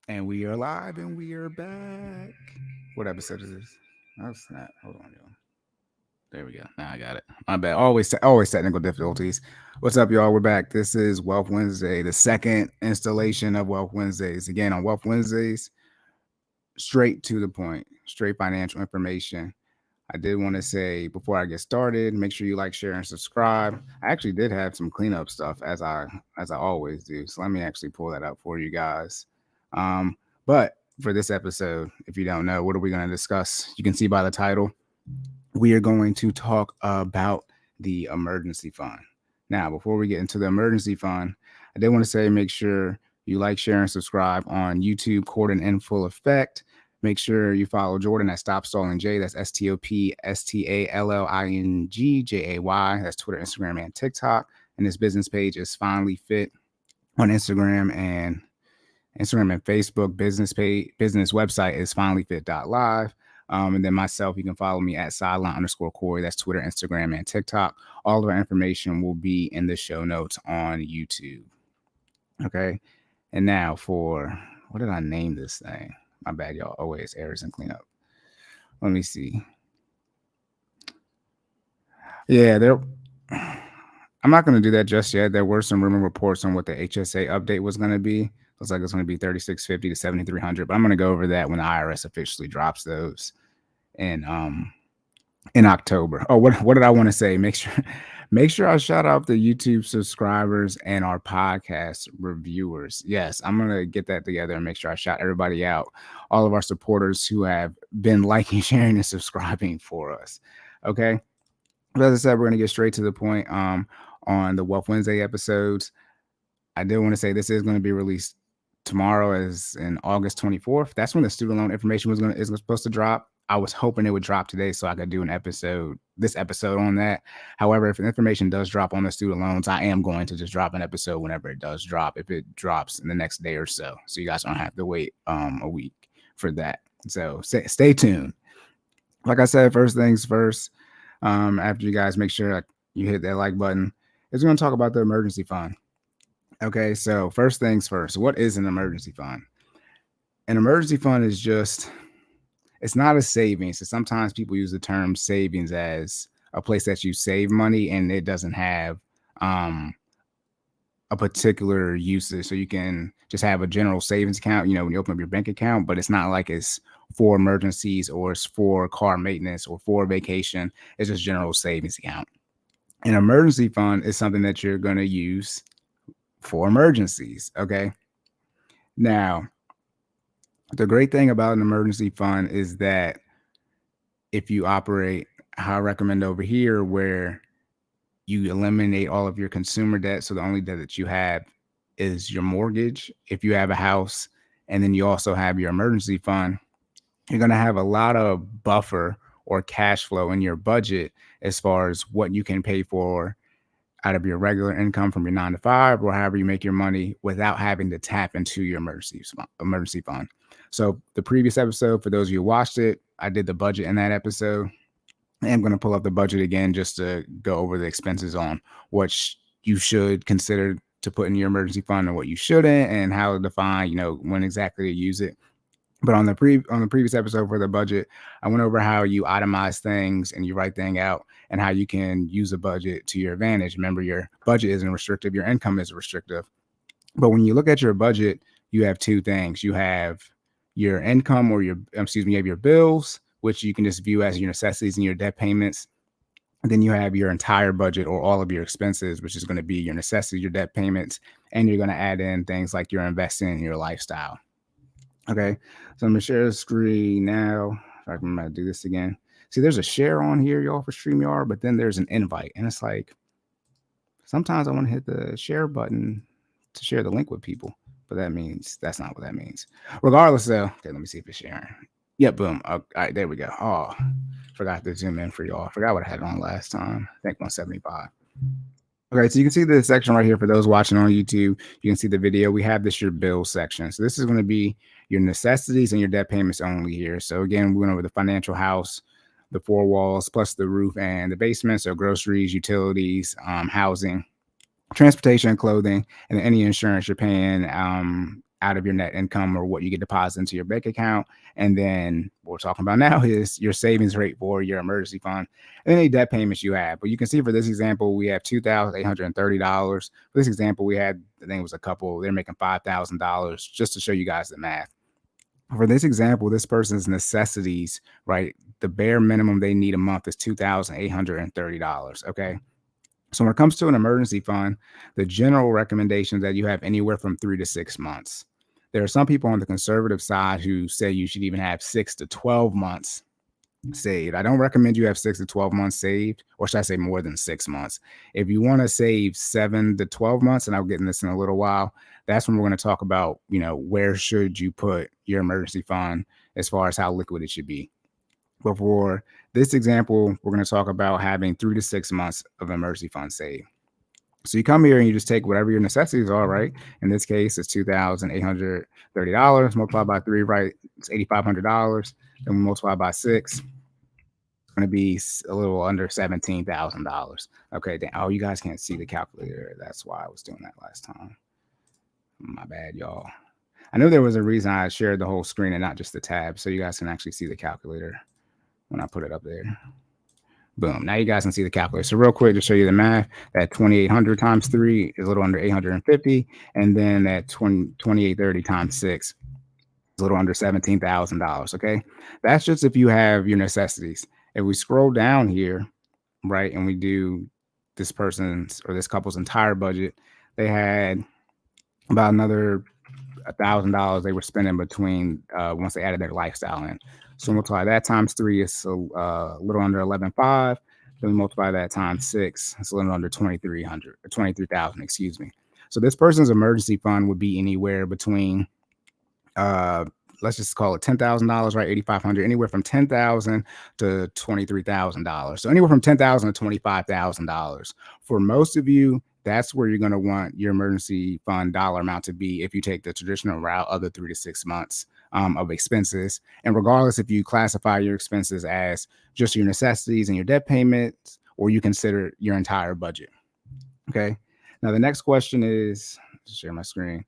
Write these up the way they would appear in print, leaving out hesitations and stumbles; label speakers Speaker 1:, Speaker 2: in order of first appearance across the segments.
Speaker 1: And we are live and we are back. What episode is this? Oh snap! Hold on, y'all. There we go. Now I got it. My bad. Always technical difficulties. What's up, y'all? We're back. This is Wealth Wednesday, the second installation of Wealth Wednesdays. Again, on Wealth Wednesdays, straight to the point, straight financial information. I did want to say before I get started, make sure you like, share, and subscribe. I actually did have some cleanup stuff as I always do. So let me actually pull that up for you guys. But for this episode, if you don't know, what are we going to discuss? You can see by the title, we are going to talk about the emergency fund. Now, before we get into the emergency fund, I did want to say make sure you like, share, and subscribe on YouTube, Corden in Full Effect. Make sure you follow Jordan at Stop Stalling J. That's StopStallingJay. That's Twitter, Instagram, and TikTok. And his business page is FinallyFit on Instagram and Facebook. Business website is finallyfit.live. And then myself, you can follow me at sideline_Cory. That's Twitter, Instagram, and TikTok. All of our information will be in the show notes on YouTube. Okay. And now for what did I name this thing? My bad, y'all. Always errors and cleanup. Let me see. Yeah, there. I'm not going to do that just yet. There were some rumor reports on what the HSA update was going to be. Looks like it's going to be 3650 to 7300, but I'm going to go over that when the IRS officially drops those in October. Oh, what did I want to say? Make sure I shout out the YouTube subscribers and our podcast reviewers. Yes, I'm gonna get that together and make sure I shout everybody out. All of our supporters who have been liking, sharing, and subscribing for us. Okay. But as I said, we're gonna get straight to the point. On the Wealth Wednesday episodes, I did want to say this is going to be released tomorrow, as in August 24th. That's when the student loan information is supposed to drop. I was hoping it would drop today so I could do this episode on that. However, if the information does drop on the student loans, I am going to just drop an episode whenever it does drop, if it drops in the next day or so. So you guys don't have to wait a week for that. So stay tuned. Like I said, first things first, after you guys make sure you hit that like button, is we're going to talk about the emergency fund. Okay, so first things first, what is an emergency fund? An emergency fund is it's not a savings. So sometimes people use the term savings as a place that you save money and it doesn't have a particular usage. So you can just have a general savings account, when you open up your bank account, but it's not like it's for emergencies or it's for car maintenance or for vacation. It's just general savings account. An emergency fund is something that you're going to use for emergencies. Okay. Now, the great thing about an emergency fund is that if you operate how I recommend over here, where you eliminate all of your consumer debt. So the only debt that you have is your mortgage. If you have a house, and then you also have your emergency fund, you're going to have a lot of buffer or cash flow in your budget as far as what you can pay for out of your regular income from your 9 to 5 or however you make your money without having to tap into your emergency fund. So the previous episode, for those of you who watched it, I did the budget in that episode. I am going to pull up the budget again just to go over the expenses on what you should consider to put in your emergency fund and what you shouldn't, and how to define, when exactly to use it. But on the previous episode for the budget, I went over how you itemize things and you write things out and how you can use a budget to your advantage. Remember, your budget isn't restrictive, your income is restrictive. But when you look at your budget, you have two things. You have your income, or you have your bills, which you can just view as your necessities and your debt payments. And then you have your entire budget, or all of your expenses, which is going to be your necessities, your debt payments, and you're going to add in things like your investing and your lifestyle. Okay, so I'm gonna share the screen now. If I can remember to do this again. See, there's a share on here, y'all, for StreamYard, but then there's an invite, and it's like sometimes I want to hit the share button to share the link with people, but that's not what that means. Regardless, though, okay, let me see if it's sharing. Yep, boom. All right, there we go. Oh, forgot to zoom in for y'all. I forgot what I had on last time. I think 175. Okay, so you can see the section right here for those watching on YouTube. You can see the video. We have your bill section. So this is going to be your necessities and your debt payments only here. So again, we went over the financial house, the four walls, plus the roof and the basement. So groceries, utilities, housing, transportation, clothing, and any insurance you're paying out of your net income or what you get deposited into your bank account. And then what we're talking about now is your savings rate for your emergency fund and any debt payments you have. But you can see for this example, we have $2,830. For this example, we had, I think it was a couple, they're making $5,000 just to show you guys the math. For this example, this person's necessities, right? The bare minimum they need a month is $2,830. Okay. So when it comes to an emergency fund, the general recommendation is that you have anywhere from 3 to 6 months. There are some people on the conservative side who say you should even have 6 to 12 months saved. I don't recommend you have 6 to 12 months saved, or should I say more than 6 months. If you want to save 7 to 12 months, and I'll get in this in a little while, that's when we're going to talk about, where should you put your emergency fund as far as how liquid it should be. But for this example, we're going to talk about having 3 to 6 months of emergency fund saved. So you come here and you just take whatever your necessities are, right? In this case, it's $2,830 multiplied by 3, right? It's $8,500. Then we multiply by 6. It's going to be a little under $17,000. Okay. Then, oh, you guys can't see the calculator. That's why I was doing that last time. My bad, y'all. I knew there was a reason I shared the whole screen and not just the tab, so you guys can actually see the calculator when I put it up there. Boom. Now you guys can see the calculator. So real quick to show you the math, that 2,800 times 3 is a little under 850. And then that 2,830 times 6 is a little under $17,000. Okay. That's just if you have your necessities. If we scroll down here, right, and we do this person's or this couple's entire budget, they had about another $1,000 they were spending between once they added their lifestyle in. So multiply that times 3 is a little under 11,500. Then we multiply that times 6, it's a little under 2,300 or 23,000, excuse me. So this person's emergency fund would be anywhere between let's just call it $10,000, right? 8,500, anywhere from $10,000 to $23,000. So anywhere from $10,000 to $25,000. For most of you, that's where you're going to want your emergency fund dollar amount to be if you take the traditional route of the 3 to 6 months of expenses. And regardless if you classify your expenses as just your necessities and your debt payments, or you consider your entire budget. Okay. Now, the next question is, share my screen.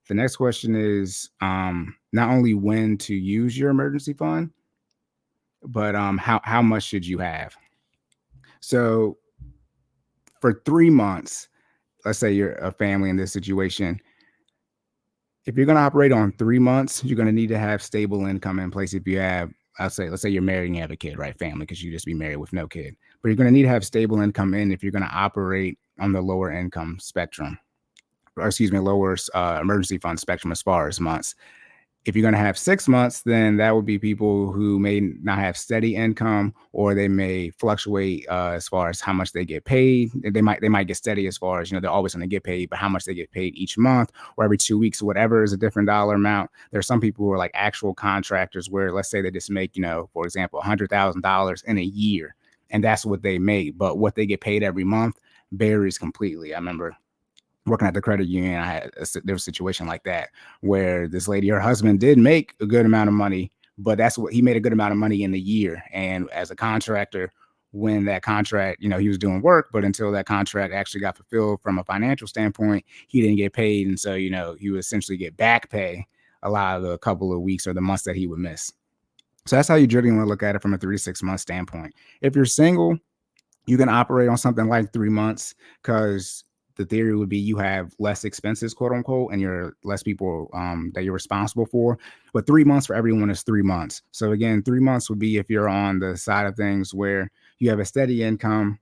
Speaker 1: The next question is not only when to use your emergency fund, but how much should you have? So for 3 months, let's say you're a family in this situation, if you're going to operate on 3 months, you're going to need to have stable income in place. If you have, let's say you're married and you have a kid, right? Family, because you just be married with no kid. But you're going to need to have stable income in if you're going to operate on the lower income spectrum, or excuse me, lower emergency fund spectrum as far as months. If you're going to have 6 months, then that would be people who may not have steady income, or they may fluctuate as far as how much they get paid. They might get steady as far as, they're always going to get paid, but how much they get paid each month or every 2 weeks, whatever is a different dollar amount. There are some people who are like actual contractors where, let's say they just make, for example, $100,000 in a year, and that's what they make. But what they get paid every month varies completely. I remember working at the credit union, there was a situation like that where this lady, her husband did make a good amount of money, but that's what he made a good amount of money in the year. And as a contractor, when that contract, he was doing work, but until that contract actually got fulfilled from a financial standpoint, he didn't get paid. And so, he would essentially get back pay a lot of the couple of weeks or the months that he would miss. So that's how you generally want to look at it from a 3 to 6 month standpoint. If you're single, you can operate on something like 3 months because the theory would be you have less expenses, quote unquote, and you're less people that you're responsible for. But 3 months for everyone is 3 months. So again, 3 months would be if you're on the side of things where you have a steady income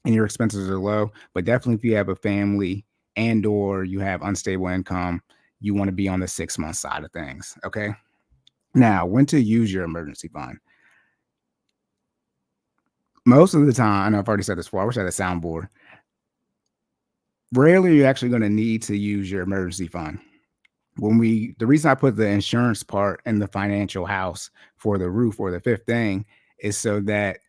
Speaker 1: and your expenses are low. But definitely if you have a family and or you have unstable income, you want to be on the 6 month side of things. Okay. Now, when to use your emergency fund. Most of the time, I know I've already said this before, I wish I had a soundboard. Rarely you're actually going to need to use your emergency fund. The reason I put the insurance part in the financial house for the roof or the fifth thing is so that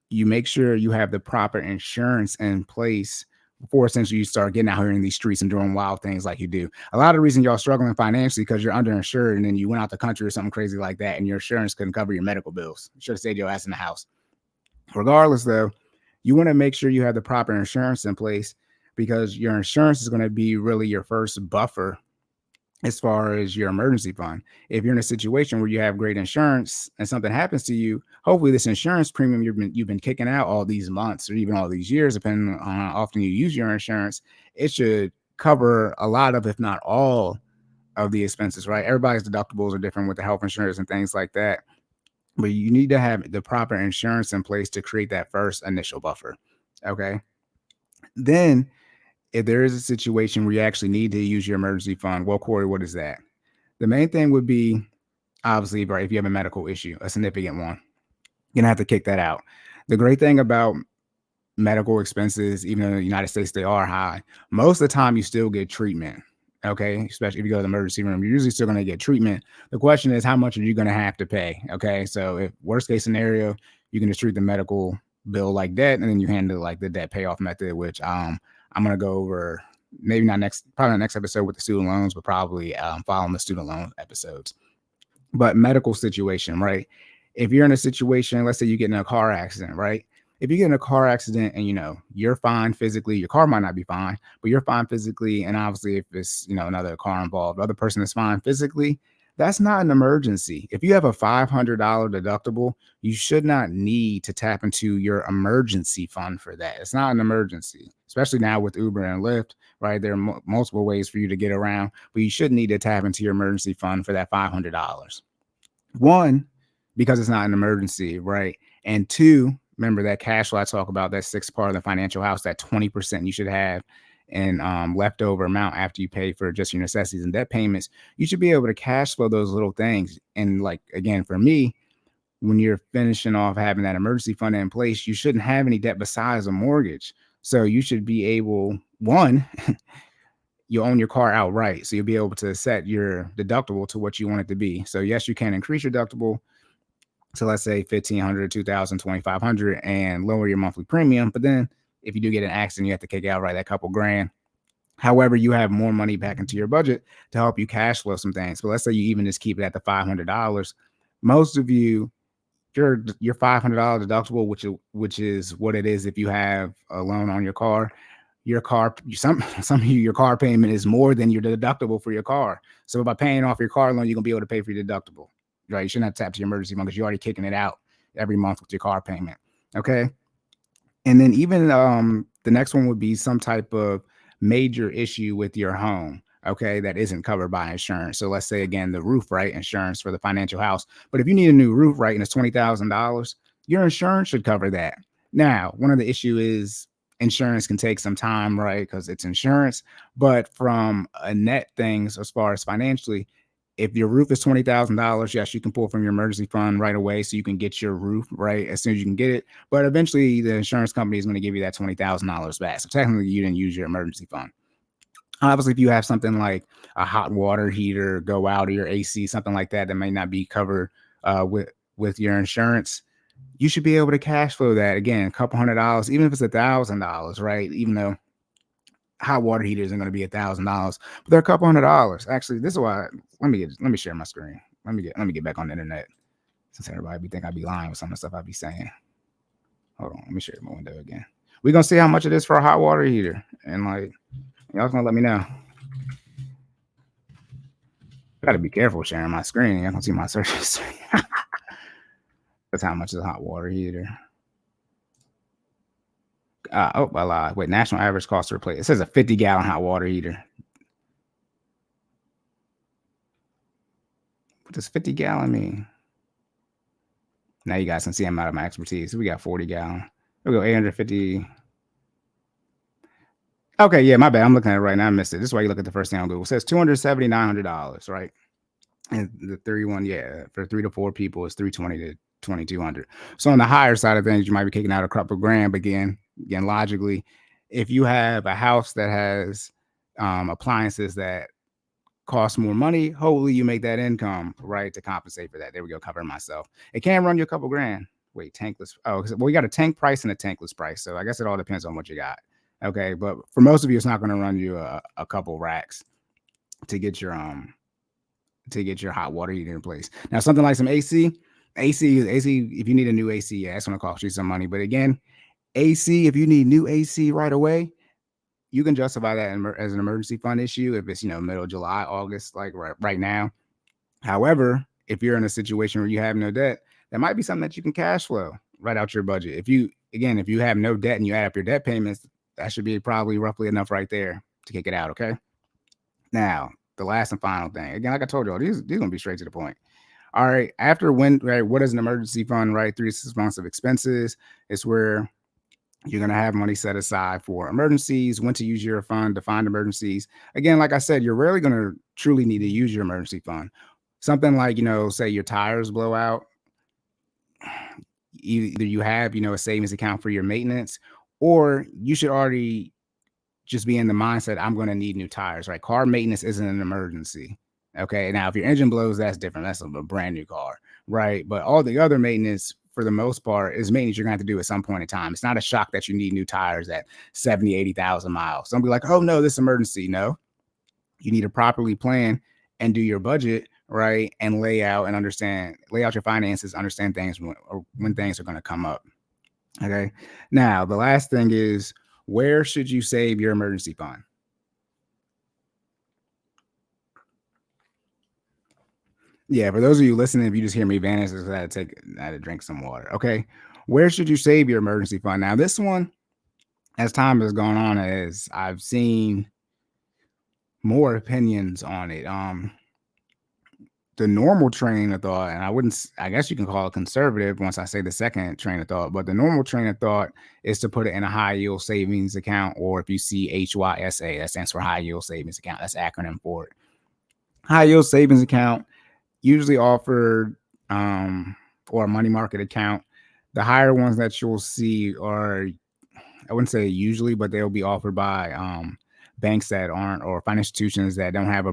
Speaker 1: you make sure you have the proper insurance in place before essentially you start getting out here in these streets and doing wild things like you do. A lot of the reason y'all struggling financially because you're underinsured and then you went out the country or something crazy like that and your insurance couldn't cover your medical bills. You should have stayed your ass in the house. Regardless, though, you want to make sure you have the proper insurance in place because your insurance is going to be really your first buffer as far as your emergency fund. If you're in a situation where you have great insurance and something happens to you, hopefully this insurance premium you've been kicking out all these months or even all these years, depending on how often you use your insurance, it should cover a lot of, if not all, of the expenses, right? Everybody's deductibles are different with the health insurance and things like that. But you need to have the proper insurance in place to create that first initial buffer. Okay. Then if there is a situation where you actually need to use your emergency fund, well, Cory, what is that? The main thing would be obviously, right, if you have a medical issue, a significant one, you're gonna have to kick that out. The great thing about medical expenses, even in the United States, they are high. Most of the time, you still get treatment. Okay, especially if you go to the emergency room, you're usually still going to get treatment. The question is, how much are you going to have to pay? Okay, so if worst case scenario, you can just treat the medical bill like debt, and then you handle like the debt payoff method, which I'm going to go over maybe not next, probably not next episode with the student loans, but probably following the student loan episodes. But medical situation, right? If you're in a situation, let's say you get in a car accident, right? If you get in a car accident and you're fine physically, your car might not be fine, but you're fine physically, and obviously if it's another car involved, the other person is fine physically, that's not an emergency. If you have a $500 deductible, you should not need to tap into your emergency fund for that. It's not an emergency, especially now with Uber and Lyft, right? There are multiple ways for you to get around, but you shouldn't need to tap into your emergency fund for that $500. One, because it's not an emergency, right? And two, remember that cash flow I talk about, that sixth part of the financial house, that 20% you should have in leftover amount after you pay for just your necessities and debt payments. You should be able to cash flow those little things. And like, again, for me, when you're finishing off having that emergency fund in place, you shouldn't have any debt besides a mortgage. So you should be able, one, you own your car outright. So you'll be able to set your deductible to what you want it to be. So yes, you can increase your deductible to, let's say, 1,500, 2,000, 2,500, and lower your monthly premium. But then if you do get an accident, you have to kick outright that couple grand. However, you have more money back into your budget to help you cash flow some things. But let's say you even just keep it at the $500. Most of you, your $500 deductible, which is what it is if you have a loan on your car. Some of you, your car payment is more than your deductible for your car. So by paying off your car loan, you're gonna be able to pay for your deductible, right? You shouldn't have to tap to your emergency fund because you're already kicking it out every month with your car payment. Okay. And then even the next one would be some type of major issue with your home, okay, that isn't covered by insurance. So let's say again the roof, right? Insurance for the financial house. But if you need a new roof, right, and it's $20,000, your insurance should cover that. Now, one of the issue is insurance can take some time, right? Because it's insurance. But from a net things as far as financially, if your roof is $20,000, yes, you can pull from your emergency fund right away so you can get your roof right as soon as you can get it. But eventually, the insurance company is going to give you that $20,000 back. So technically, you didn't use your emergency fund. Obviously, if you have something like a hot water heater go out or your AC, something like that, that may not be covered with your insurance, you should be able to cash flow that again, a couple $100, even if it's $1,000, right? Even though hot water heater isn't going to be $1,000, but they're a couple $100. Actually, this is why. Let me share my screen. Let me get back on the internet since everybody be think I be lying with some of the stuff I be saying. Hold on, let me share my window again. We're gonna see how much it is for a hot water heater, and like y'all gonna let me know. I gotta be careful sharing my screen. Y'all gonna see my search history. That's how much is a hot water heater. I lied. Wait, national average cost to replace. It says a 50-gallon hot water heater. What does 50-gallon mean? Now you guys can see I'm out of my expertise. We got 40-gallon. We'll go 850. Okay, yeah, my bad. I'm looking at it right now. I missed it. This is why you look at the first thing on Google. It says $279, right? And the 31, yeah, for 3 to 4 people is 320 to 2,200. So on the higher side of things, you might be kicking out a couple grand. But again, logically, if you have a house that has appliances that cost more money, hopefully you make that income, right, to compensate for that. There we go, covering myself. It can run you a couple grand. Wait, tankless. Oh, well, you got a tank price and a tankless price. So I guess it all depends on what you got. Okay, but for most of you, it's not going to run you a couple racks to get your hot water heater in place. Now, something like some AC, if you need a new AC, yeah, that's going to cost you some money. But again, AC, if you need new AC right away, you can justify that as an emergency fund issue if it's, middle of July, August, like right now. However, if you're in a situation where you have no debt, that might be something that you can cash flow right out your budget. If you have no debt and you add up your debt payments, that should be probably roughly enough right there to kick it out. Okay. Now, the last and final thing, again, like I told you, these gonna be straight to the point. All right. What is an emergency fund? Right. 3 to 6 months of expenses. It's where you're going to have money set aside for emergencies, when to use your fund to find emergencies. Again, like I said, you're rarely going to truly need to use your emergency fund. Something like, say your tires blow out, either you have, a savings account for your maintenance, or you should already just be in the mindset, I'm going to need new tires, right? Car maintenance isn't an emergency. Okay. Now, if your engine blows, that's different. That's a brand new car, right? But all the other maintenance, for the most part, is maintenance you're going to have to do at some point in time. It's not a shock that you need new tires at 70, 80,000 miles. Some be like, oh, no, this emergency. No, you need to properly plan and do your budget, right? And lay out your finances, understand things when things are going to come up. Okay. Now, the last thing is, where should you save your emergency fund? Yeah, for those of you listening, if you just hear me vanish, I had to drink some water. Okay. Where should you save your emergency fund? Now, this one, as time has gone on, as I've seen more opinions on it. The normal train of thought, and I guess you can call it conservative once I say the second train of thought, but the normal train of thought is to put it in a high yield savings account, or if you see HYSA, that stands for high yield savings account. That's the acronym for it. High yield savings account, usually offered, or a money market account. The higher ones that you'll see are, I wouldn't say usually, but they'll be offered by banks that aren't, or financial institutions that don't have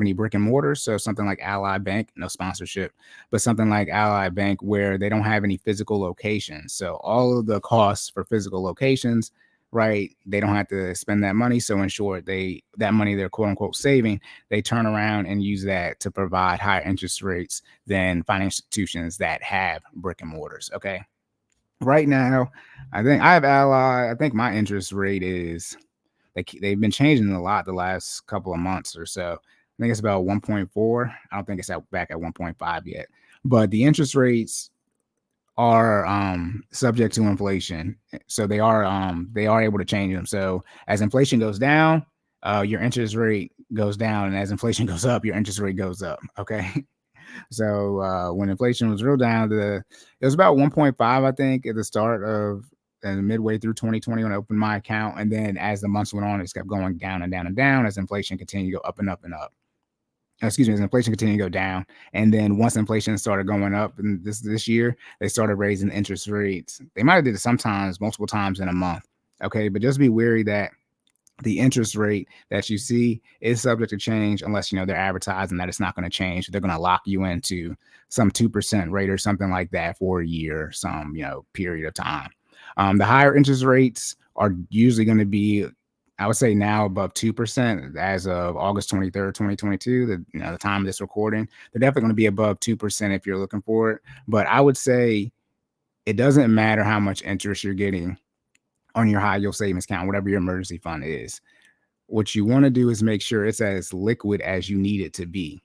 Speaker 1: any brick and mortar. So something like Ally Bank, no sponsorship, but something like Ally Bank where they don't have any physical locations. So all of the costs for physical locations, right? They don't have to spend that money. So in short, that money they're quote unquote saving, they turn around and use that to provide higher interest rates than financial institutions that have brick and mortars. Okay. Right now, I think I have Ally. I think my interest rate is, they've been changing a lot the last couple of months or so. I think it's about 1.4. I don't think it's back at 1.5 yet. But the interest rates are subject to inflation. So they are able to change them. So as inflation goes down, your interest rate goes down, and as inflation goes up, your interest rate goes up. Okay. So when inflation was real down, it was about 1.5, I think, at the start of, and midway through 2020 when I opened my account. And then as the months went on, it kept going down and down and down as inflation continued to go up and up and up. As inflation continued to go down. And then once inflation started going up, and this year, they started raising interest rates. They might have did it multiple times in a month. Okay. But just be wary that the interest rate that you see is subject to change unless, they're advertising that it's not going to change. They're going to lock you into some 2% rate or something like that for a year, some, period of time. The higher interest rates are usually going to be, I would say now, above 2% as of August 23rd, 2022, the time of this recording. They're definitely going to be above 2% if you're looking for it. But I would say it doesn't matter how much interest you're getting on your high yield savings account, whatever your emergency fund is. What you want to do is make sure it's as liquid as you need it to be.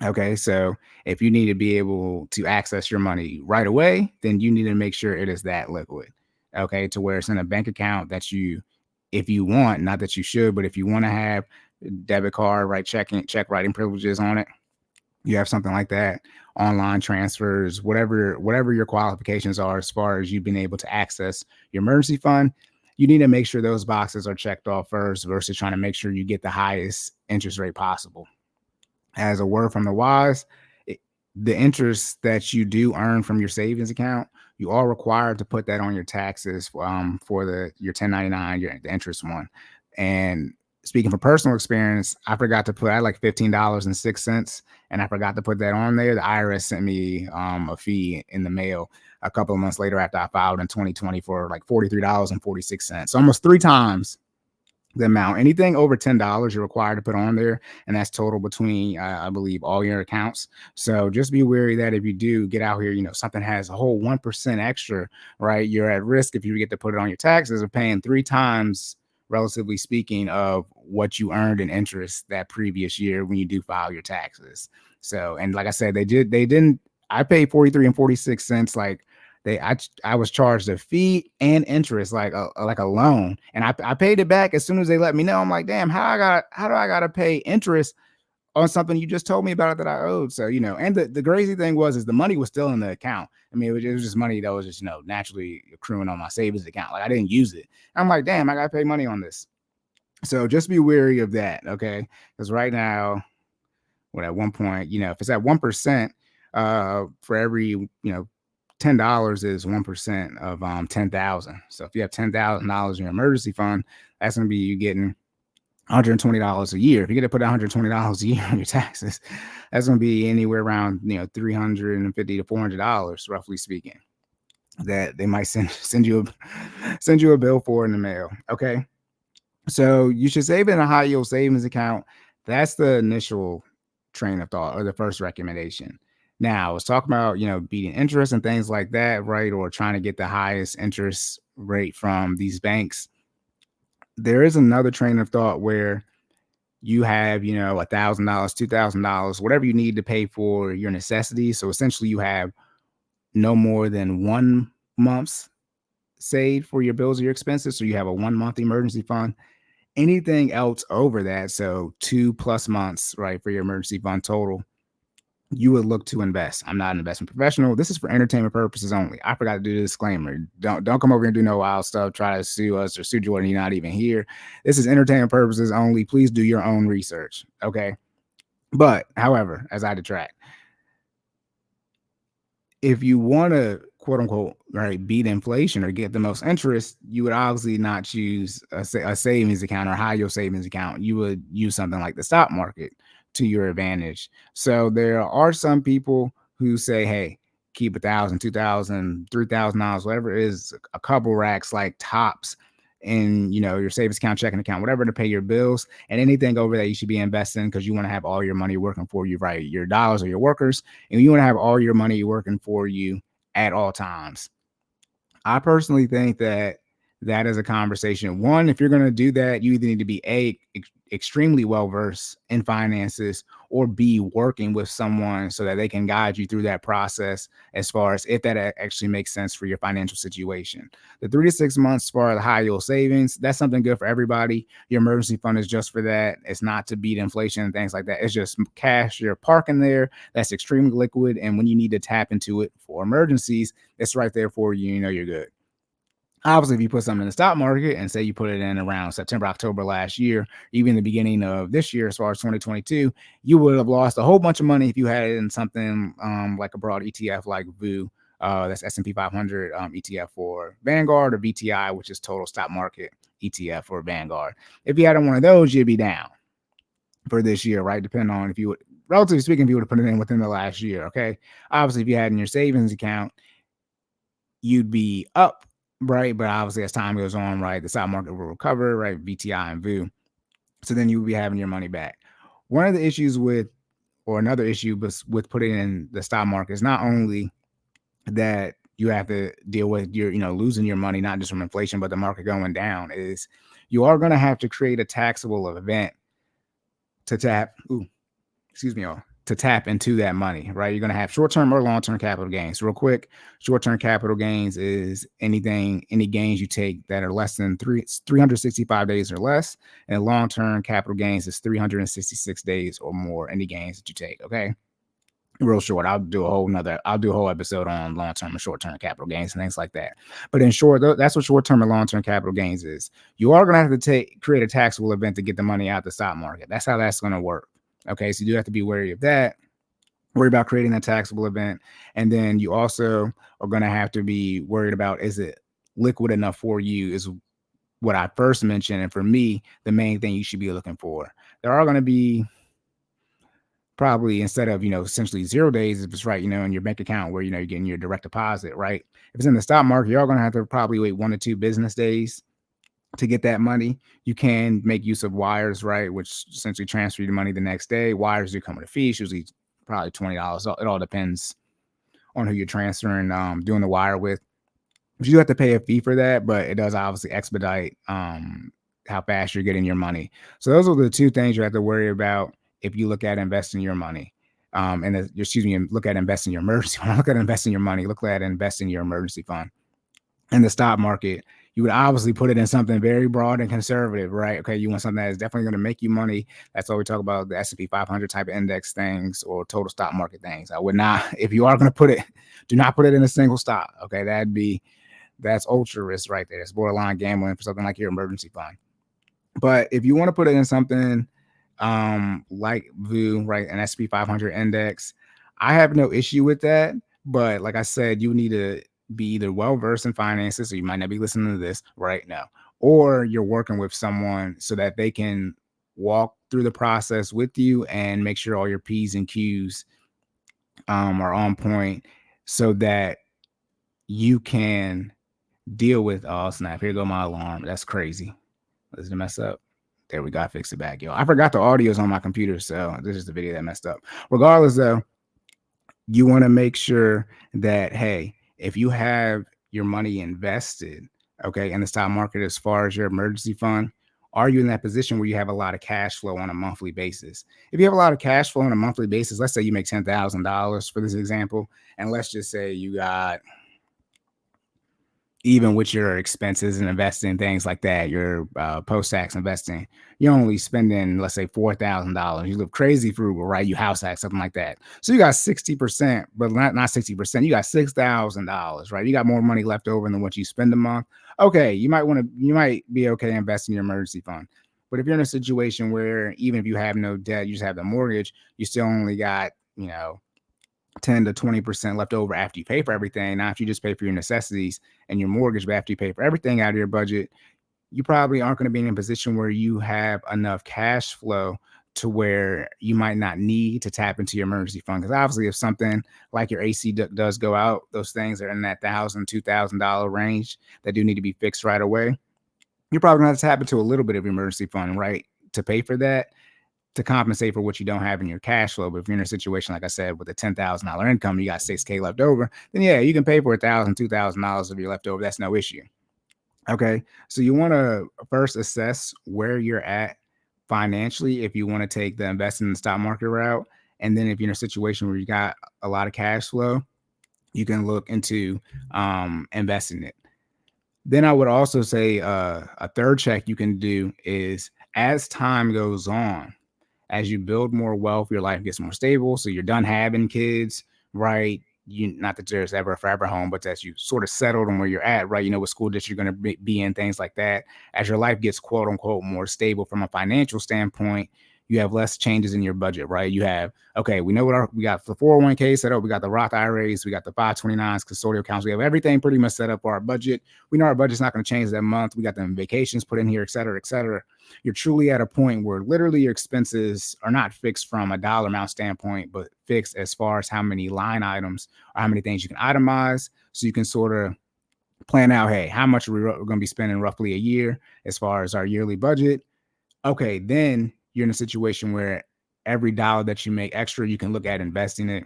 Speaker 1: Okay, so if you need to be able to access your money right away, then you need to make sure it is that liquid. Okay, to where it's in a bank account that you, if you want, not that you should, but if you want to have debit card, right, check writing privileges on it, you have something like that, online transfers, whatever your qualifications are as far as you've been able to access your emergency fund, you need to make sure those boxes are checked off first versus trying to make sure you get the highest interest rate possible. As a word from the wise, the interest that you do earn from your savings account, you are required to put that on your taxes for your 1099, the interest one. And speaking from personal experience, I forgot to put, I had like $15.06, and I forgot to put that on there. The IRS sent me a fee in the mail a couple of months later after I filed in 2020 for like $43.46. So almost 3 times the amount. Anything over $10 you're required to put on there, and that's total between I believe all your accounts. So just be wary that if you do get out here, something has a whole 1% extra, right, you're at risk if you get to put it on your taxes of paying 3 times, relatively speaking, of what you earned in interest that previous year when you do file your taxes. So, and like I said, they didn't, I paid 43 and 46 cents. Like I was charged a fee and interest, like a loan. And I paid it back as soon as they let me know. I'm like, damn, how do I gotta pay interest on something you just told me about it that I owed? So, and the crazy thing is the money was still in the account. I mean, it was just money that was just, naturally accruing on my savings account. Like I didn't use it. I'm like, damn, I gotta pay money on this. So just be wary of that, okay? Because right now, when at one point, if it's at 1%, for every, $10 is 1% of 10,000. So if you have $10,000 in your emergency fund, that's gonna be you getting $120 a year. If you get to put $120 a year on your taxes, that's going to be anywhere around $350 to $400, roughly speaking, that they might send you a bill for in the mail. Okay, so you should save in a high yield savings account. That's the initial train of thought or the first recommendation. Now let's talk about beating interest and things like that, right? Or trying to get the highest interest rate from these banks. There is another train of thought where you have, $1,000, $2,000, whatever you need to pay for your necessities. So essentially, you have no more than 1 month's saved for your bills or your expenses. So you have a 1 month emergency fund. Anything else over that, so 2+ months, right, for your emergency fund total, you would look to invest. I'm not an investment professional. This is for entertainment purposes only. I forgot to do the disclaimer. Don't come over here and do no wild stuff. Try to sue us or sue Jordan. You're not even here. This is entertainment purposes only. Please do your own research. Okay. But however, as I detract, if you want to quote unquote right beat inflation or get the most interest, you would obviously not choose a savings account or high yield savings account. You would use something like the stock market to your advantage. So there are some people who say, hey, keep 1,000, 2,000, $3,000, whatever it is, a couple racks like tops in your savings account, checking account, whatever, to pay your bills, and anything over that you should be investing, because you want to have all your money working for you, right? Your dollars are your workers, and you want to have all your money working for you at all times. I personally think that is a conversation. One, if you're going to do that, you either need to be extremely well versed in finances, or B, working with someone so that they can guide you through that process as far as if that actually makes sense for your financial situation. The 3 to 6 months for the high yield savings, that's something good for everybody. Your emergency fund is just for that. It's not to beat inflation and things like that. It's just cash you're parking there that's extremely liquid, and when you need to tap into it for emergencies, it's right there for you. You're good. Obviously, if you put something in the stock market and say you put it in around September, October last year, even the beginning of this year, as far as 2022, you would have lost a whole bunch of money if you had it in something like a broad ETF like VU, that's S&P 500 ETF for Vanguard, or VTI, which is total stock market ETF for Vanguard. If you had one of those, you'd be down for this year, right? Depending on if you would, relatively speaking, if you would have put it in within the last year, okay? Obviously, if you had in your savings account, you'd be up, right? But obviously, as time goes on, right, the stock market will recover, right? VTI and VU. So then you will be having your money back. One of the issues another issue with putting in the stock market is not only that you have to deal with your, losing your money, not just from inflation, but the market going down, is you are going to have to create a taxable event to tap. Excuse me, y'all, to tap into that money, right? You're going to have short-term or long-term capital gains. Real quick, short-term capital gains is any gains you take that are less than 365 days or less, and long-term capital gains is 366 days or more, any gains that you take, okay? Real short. I'll do a whole episode on long-term and short-term capital gains and things like that. But in short, that's what short-term and long-term capital gains is. You are going to have to create a taxable event to get the money out the stock market. That's how that's going to work. Okay, so you do have to be wary of that. Worry about creating a taxable event. And then you also are going to have to be worried about, is it liquid enough for you, is what I first mentioned. And for me, the main thing you should be looking for. There are going to be probably, instead of, essentially 0 days, if it's right, in your bank account where, you're getting your direct deposit, right? If it's in the stock market, you're going to have to probably wait 1 to 2 business days to get that money. You can make use of wires, right, which essentially transfer you the money the next day. Wires do come with a fee, usually probably $20. It all depends on who you're transferring, doing the wire with. You do have to pay a fee for that, but it does obviously expedite how fast you're getting your money. So those are the two things you have to worry about if you look at investing your money. Excuse me, look at investing your emergency fund. Look at investing your money. Look at investing your emergency fund. In the stock market, you would obviously put it in something very broad and conservative, right? Okay, you want something that is definitely going to make you money. That's why we talk about the S&P 500 type of index things or total stock market things. I would not, if you are going to put it, do not put it in a single stock. Okay, that's ultra risk right there. It's borderline gambling for something like your emergency fund. But if you want to put it in something like VU, right, an S&P 500 index, I have no issue with that. But like I said, you need to be either well versed in finances, so you might not be listening to this right now, or you're working with someone so that they can walk through the process with you and make sure all your P's and Q's are on point so that you can deal with, oh snap, here go my alarm. That's crazy. Let's mess up. There we go. I fixed it back, yo. I forgot the audio's on my computer, so this is the video that messed up. Regardless, though, you want to make sure that, hey, if you have your money invested, okay, in the stock market as far as your emergency fund, are you in that position where you have a lot of cash flow on a monthly basis? If you have a lot of cash flow on a monthly basis, let's say you make $10,000 for this example, and let's just say you got, even with your expenses and investing things like that, your post-tax investing, you're only spending, let's say, $4,000. You live crazy frugal, right? You house hack, something like that. So you got 60%, but not 60%. You got $6,000, right? You got more money left over than what you spend a month. Okay, you might be okay investing in your emergency fund. But if you're in a situation where even if you have no debt, you just have the mortgage, you still only got, 10 to 20% left over after you pay for everything. Now, if you just pay for your necessities and your mortgage, but after you pay for everything out of your budget, you probably aren't going to be in a position where you have enough cash flow to where you might not need to tap into your emergency fund. Because obviously, if something like your AC does go out, those things are in that $1,000, $2,000 range that do need to be fixed right away. You're probably going to have to tap into a little bit of emergency fund, right, to pay for that, to compensate for what you don't have in your cash flow. But if you're in a situation, like I said, with a $10,000 income, you got $6K left over, then yeah, you can pay for $1,000, $2,000 of your leftover. That's no issue. Okay. So you want to first assess where you're at financially if you want to take the investing in the stock market route. And then if you're in a situation where you got a lot of cash flow, you can look into investing it. Then I would also say a third check you can do is as time goes on, as you build more wealth, your life gets more stable. So you're done having kids, right? You, not that there's ever a forever home, but that you sort of settled on where you're at, right? You know what school district you're going to be in, things like that. As your life gets quote unquote more stable from a financial standpoint, you have less changes in your budget, right? You have, okay, we know what we got the 401k set up, we got the Roth IRAs, we got the 529s, custodial accounts, we have everything pretty much set up for our budget. We know our budget's not going to change that month. We got the vacations put in here, et cetera, et cetera. You're truly at a point where literally your expenses are not fixed from a dollar amount standpoint, but fixed as far as how many line items or how many things you can itemize. So you can sort of plan out, hey, how much are we going to be spending roughly a year as far as our yearly budget? Okay, then you're in a situation where every dollar that you make extra, you can look at investing it.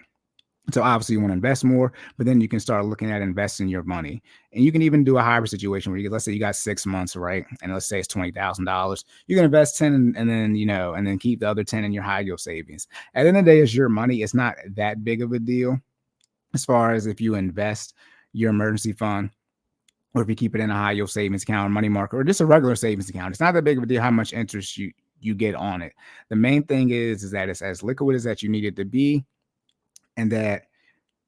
Speaker 1: So obviously you want to invest more, but then you can start looking at investing your money. And you can even do a hybrid situation where let's say you got 6 months, right? And let's say it's $20,000. You can invest 10 and then, and then keep the other 10 in your high yield savings. At the end of the day, it's your money. It's not that big of a deal as far as if you invest your emergency fund or if you keep it in a high yield savings account, money market, or just a regular savings account. It's not that big of a deal how much interest you get on it. The main thing is that it's as liquid as that you need it to be, and that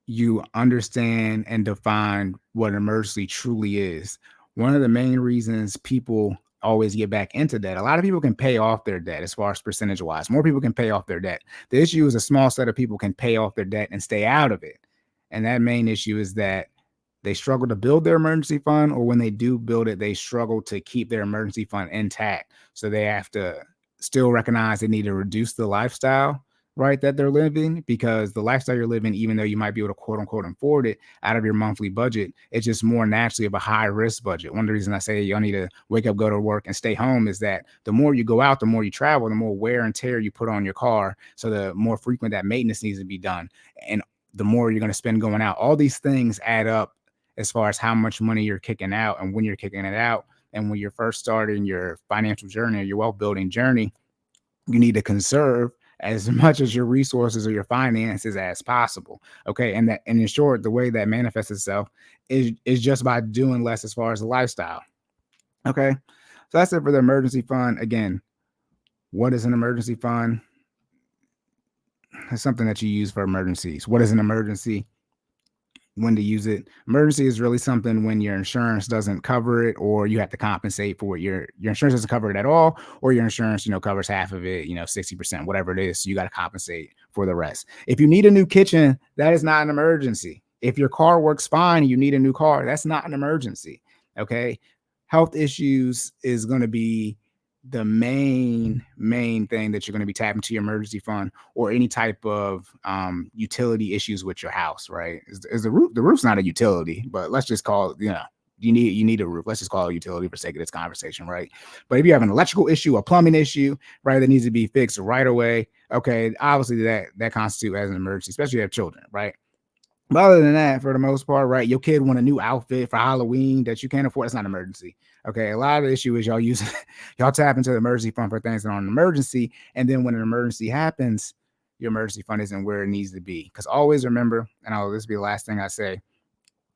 Speaker 1: you understand and define what an emergency truly is. One of the main reasons people always get back into debt, a lot of people can pay off their debt as far as percentage wise. More people can pay off their debt. The issue is a small set of people can pay off their debt and stay out of it. And that main issue is that they struggle to build their emergency fund, or when they do build it, they struggle to keep their emergency fund intact. So they have to still recognize they need to reduce the lifestyle, right, that they're living, because the lifestyle you're living, even though you might be able to quote unquote afford it out of your monthly budget, it's just more naturally of a high risk budget. One of the reasons I say you need to wake up, go to work, and stay home is that the more you go out, the more you travel, the more wear and tear you put on your car. So the more frequent that maintenance needs to be done, and the more you're going to spend going out. All these things add up as far as how much money you're kicking out and when you're kicking it out. And when you're first starting your financial journey or your wealth building journey, you need to conserve as much as your resources or your finances as possible. Okay. And in short, the way that manifests itself is just by doing less as far as the lifestyle. Okay. So that's it for the emergency fund. Again, what is an emergency fund? It's something that you use for emergencies. What is an emergency? When to use it. Emergency is really something when your insurance doesn't cover it, or you have to compensate for it. Your insurance doesn't cover it at all, or your insurance, covers half of it, 60%, whatever it is. So you got to compensate for the rest. If you need a new kitchen, that is not an emergency. If your car works fine, you need a new car, that's not an emergency. Okay. Health issues is going to be the main thing that you're going to be tapping to your emergency fund, or any type of utility issues with your house, right? Is the roof's not a utility, but let's just call it, you need a roof. Let's just call it a utility for sake of this conversation, right? But if you have an electrical issue, a plumbing issue, right, that needs to be fixed right away, okay, obviously that constitutes as an emergency, especially if you have children, right? But other than that, for the most part, right, your kid want a new outfit for Halloween that you can't afford. It's not an emergency. Okay. A lot of the issue is y'all tap into the emergency fund for things that are an emergency. And then when an emergency happens, your emergency fund isn't where it needs to be. Because always remember, and this will be the last thing I say,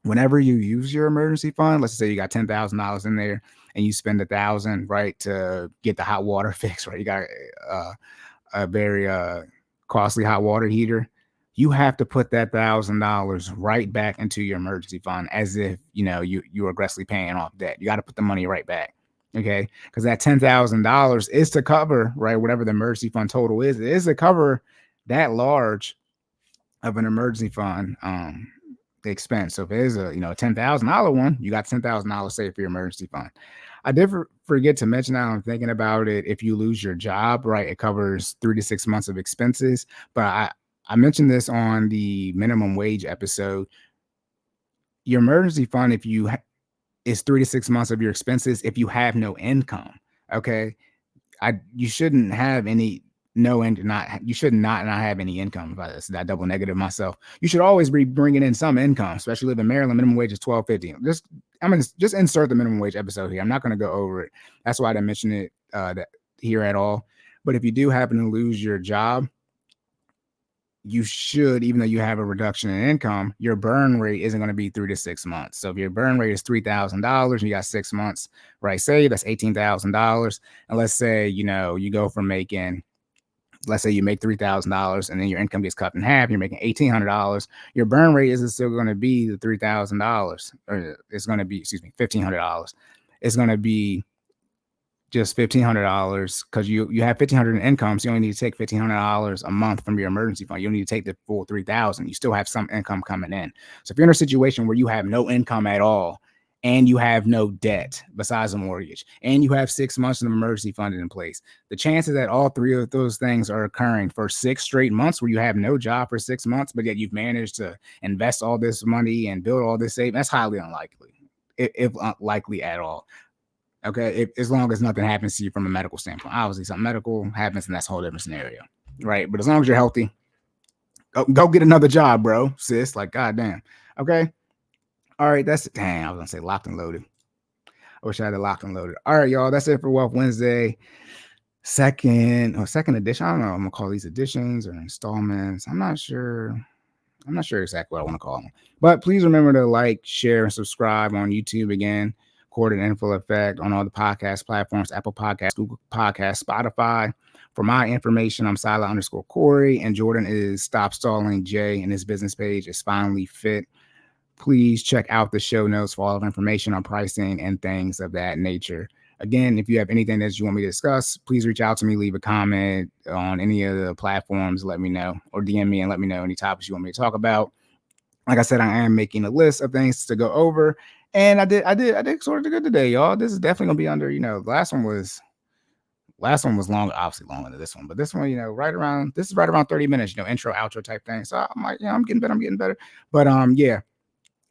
Speaker 1: whenever you use your emergency fund, let's say you got $10,000 in there and you spend $1,000, right, to get the hot water fixed, right? You got a very costly hot water heater. You have to put that $1,000 right back into your emergency fund, as if you were aggressively paying off debt. You got to put the money right back, okay? Because that $10,000 is to cover, right, whatever the emergency fund total is. It is to cover that large of an emergency fund expense. So if it is a $10,000 one, you got $10,000 saved for your emergency fund. I did forget to mention that. I'm thinking about it. If you lose your job, right, it covers 3 to 6 months of expenses. But I mentioned this on the minimum wage episode. Your emergency fund, if you is 3 to 6 months of your expenses if you have no income. Okay, you shouldn't have any you should not have any income. If I that double negative myself, you should always be bringing in some income, especially live in Maryland. Minimum wage is $12.50. I'm gonna just insert the minimum wage episode here. I'm not gonna go over it. That's why I didn't mention it here at all. But if you do happen to lose your job, you should, even though you have a reduction in income, your burn rate isn't going to be 3 to 6 months. So if your burn rate is $3,000 and you got 6 months, right, say that's $18,000. And let's say, you go from making, let's say you make $3,000 and then your income gets cut in half, you're making $1,800. Your burn rate isn't still going to be the $3,000, or it's going to be, $1,500. It's going to be just $1,500 because you have $1,500 in income, so you only need to take $1,500 a month from your emergency fund. You don't need to take the full $3,000. You still have some income coming in. So if you're in a situation where you have no income at all and you have no debt besides a mortgage, and you have 6 months of emergency fund in place, the chances that all three of those things are occurring for 6 straight months, where you have no job for 6 months, but yet you've managed to invest all this money and build all this savings, that's highly unlikely, if unlikely at all. Okay, as long as nothing happens to you from a medical standpoint. Obviously, something medical happens, and that's a whole different scenario, right? But as long as you're healthy, go get another job, bro, sis. Like, goddamn. Okay. All right, I was gonna say locked and loaded. I wish I had it locked and loaded. All right, y'all. That's it for Wealth Wednesday, second edition. I don't know. I'm gonna call these editions or installments. I'm not sure exactly what I want to call them. But please remember to like, share, and subscribe on YouTube again. Recorded in full effect on all the podcast platforms: Apple Podcasts, Google Podcasts, Spotify. For my information, I'm Sila_Cory, and Jordan is Stop Stalling J, and his business page is FinallyFit. Please check out the show notes for all of information on pricing and things of that nature. Again, if you have anything that you want me to discuss, please reach out to me, leave a comment on any of the platforms, let me know, or DM me and let me know any topics you want me to talk about. Like I said, I am making a list of things to go over. And I did sort of good today, y'all. This is definitely gonna be under, the last one was long, obviously longer than this one, but this one, right around 30 minutes, intro, outro type thing. So I'm like, I'm getting better. But yeah,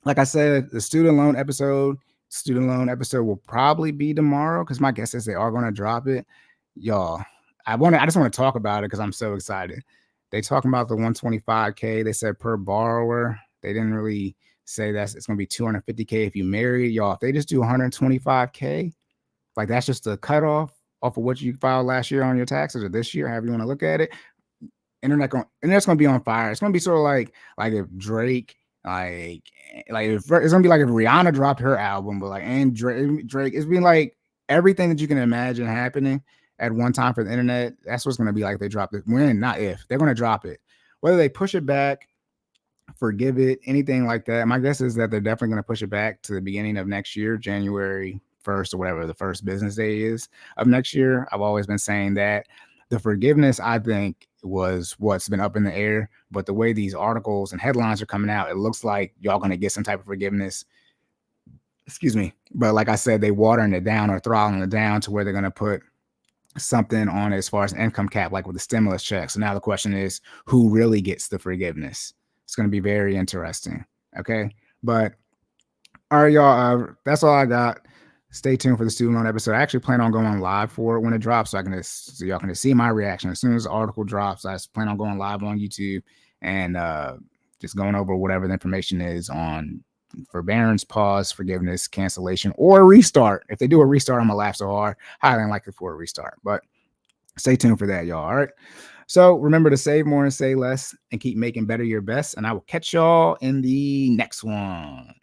Speaker 1: like I said, the student loan episode will probably be tomorrow, because my guess is they are gonna drop it. Y'all, I just want to talk about it because I'm so excited. They talking about the 125K, they said per borrower. They didn't really say it's going to be 250K if you marry. Y'all, if they just do 125K, like that's just the cutoff off of what you filed last year on your taxes or this year, however you want to look at it. Internet's gonna be on fire. It's gonna be sort of like if Drake like if, it's gonna be like if Rihanna dropped her album, but like and Drake it's been like everything that you can imagine happening at one time for the internet. That's what's gonna be like. They drop it when, not if. They're gonna drop it, whether they push it back, forgive it, anything like that. My guess is that they're definitely going to push it back to the beginning of next year, January 1st or whatever the first business day is of next year. I've always been saying that. The forgiveness, I think, was what's been up in the air. But the way these articles and headlines are coming out, it looks like y'all going to get some type of forgiveness. Excuse me. But like I said, they watering it down or throttling it down to where they're going to put something on as far as an income cap, like with the stimulus check. So now the question is, who really gets the forgiveness? It's going to be very interesting. Okay. But all right, y'all. That's all I got. Stay tuned for the student loan episode. I actually plan on going live for it when it drops, so y'all can see my reaction as soon as the article drops. I plan on going live on YouTube and just going over whatever the information is on forbearance, pause, forgiveness, cancellation, or restart. If they do a restart, I'm gonna laugh so hard. Highly unlikely for a restart, but stay tuned for that, y'all. All right. So remember to save more and say less and keep making better your best. And I will catch y'all in the next one.